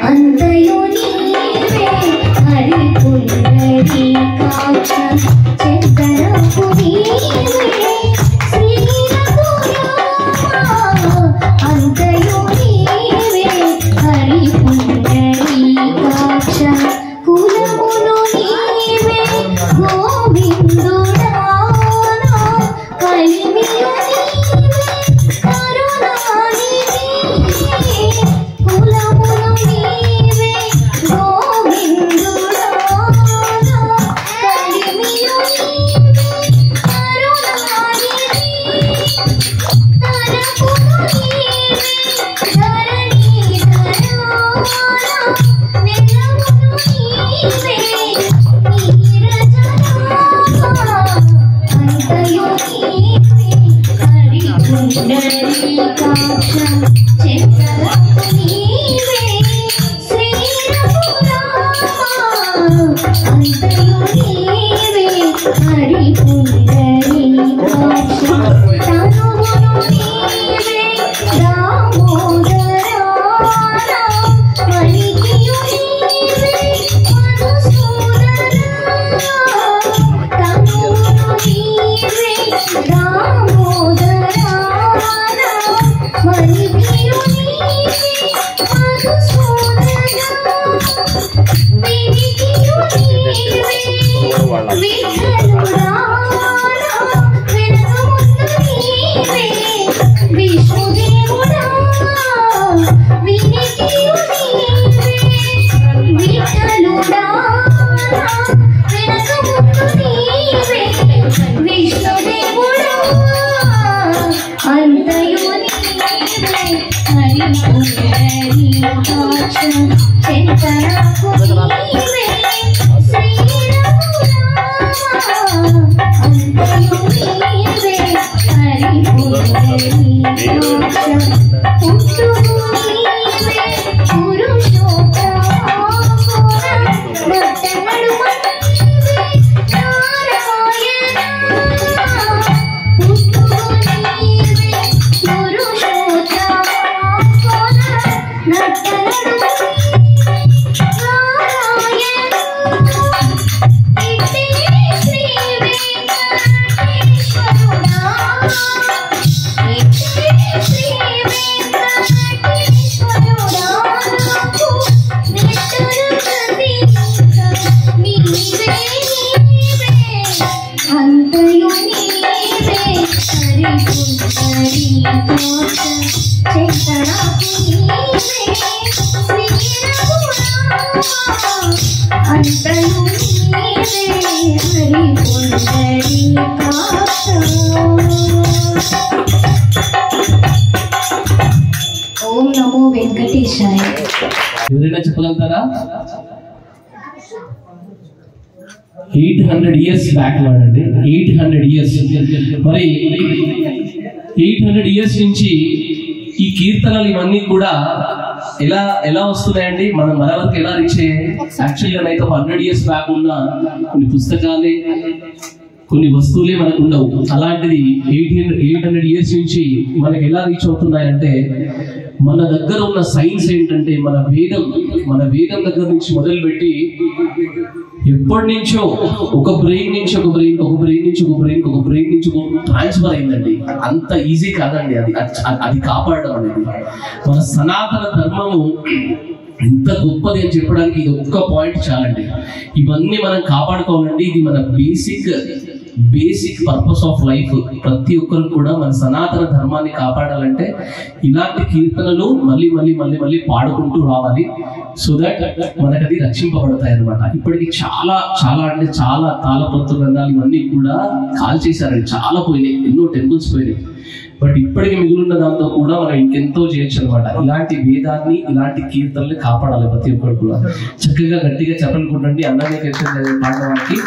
అంతయు నీవే హరి పుండరీకాక్ష చందనపు నీవే శ్రీ రఘురామ అంతయు నీవే హరి పుండరీకాక్ష కులమును నీవే గోవిందుడా కలిమియు నీవే కరుణానిధి కులమును నీవే గోవిందుడా కలిమియు నీవే కరుణానిధి తరపును నీవే ధరణీధరా నిలమును నీవే అంతయు నీవే హరి పుండరీకాక్ష చందనపు నీవే శ్రీ రఘురామ అంతయు నీవే హరి పుండరీకాక్ష తనువును నీవే దామోదరా మణికియు నీవే మధుసూదనా తనువును నీవే దామోదరా మణికియు నీవే మధుసూదనా వినికియు నీవే విఠలుడా వెనకముందు నీవే విష్ణుదేవుడా వినికియు నీవే విఠలుడా వెనకముందు నీవే విష్ణుదేవుడా అంతయు నీవే హరి పుండరీకాక్ష చందనపు నీవే శ్రీ రఘురామ అంతయు నీవే హరి పుండరీకాక్ష పుట్టును నీవే పురుషోత్తమ నటనడుమ నీవే నారాయణ పుట్టును నీవే పురుషోత్తమ నటనడుమ నారాయణ ఇట్టి శ్రీ వెంకటేశ్వరుడా ఇట్టి శ్రీ వెంకటేశ్వరుడా నాకు నెట్టరు ప్రతీక నీవే నీవే అంతయు నీవే హరి పుండరీకాక్ష చందనపు నీవే శ్రీ రఘురామ అంతయు నీవే హరి పుండరీకాక్ష. ఓం నమో వెంకటేశాయ. ఎవరైనా చెప్పగలుగుతారా? 800 years బ్యాక్ వాడండి. 800 years. మరి 800 years నుంచి ఈ కీర్తనలు ఇవన్నీ కూడా ఎలా వస్తున్నాయండి, మన వరకు ఎలా రీచ్ అయ్యాయి? యాక్చువల్గా అయితే 100 years బ్యాక్ ఉన్న కొన్ని పుస్తకాలే కొన్ని వస్తువులే మనకు ఉండవు. అలాంటిది 800 years నుంచి మనకి ఎలా రీచ్ అవుతున్నాయంటే, మన దగ్గర ఉన్న సైన్స్ ఏంటంటే మన వేదం దగ్గర నుంచి మొదలుపెట్టి ఎప్పటి నుంచో ఒక బ్రెయిన్ నుంచి ఒక బ్రెయిన్, ఒక బ్రెయిన్ నుంచి ఒక బ్రెయిన్, ఒక బ్రెయిన్ నుంచి ఒక ట్రాన్స్ఫర్ అయిందండి. అంత ఈజీ కాదండి అది కాపాడడం అనేది. మన సనాతన ధర్మము ఎంత గొప్పది అని చెప్పడానికి ఇది ఒక్క పాయింట్ చాలండి. ఇవన్నీ మనం కాపాడుకోవాలండి. ఇది మన బేసిక్ పర్పస్ ఆఫ్ లైఫ్. ప్రతి ఒక్కరు కూడా మన సనాతన ధర్మాన్ని కాపాడాలంటే ఇలాంటి కీర్తనలు మళ్ళీ మళ్ళీ మళ్ళీ మళ్ళీ పాడుకుంటూ రావాలి. సో దట్ మనకు అది రక్షింపబడతాయి అనమాట. ఇప్పటికి చాలా చాలా అంటే చాలా తాళపత్ర గ్రంథాలు ఇవన్నీ కూడా కాల్ చేశారండి. చాలా పోయినాయి, ఎన్నో టెంపుల్స్ పోయినాయి. బట్ ఇప్పటికి మిగిలిన దాంతో కూడా మనం ఇంకెంతో చేయొచ్చు అనమాట. ఇలాంటి వేదాన్ని, ఇలాంటి కీర్తనల్ని కాపాడాలి ప్రతి ఒక్కరు కూడా. చక్కగా గట్టిగా చెప్పనుకుంటండి అన్నమే కీర్తన పాడడానికి.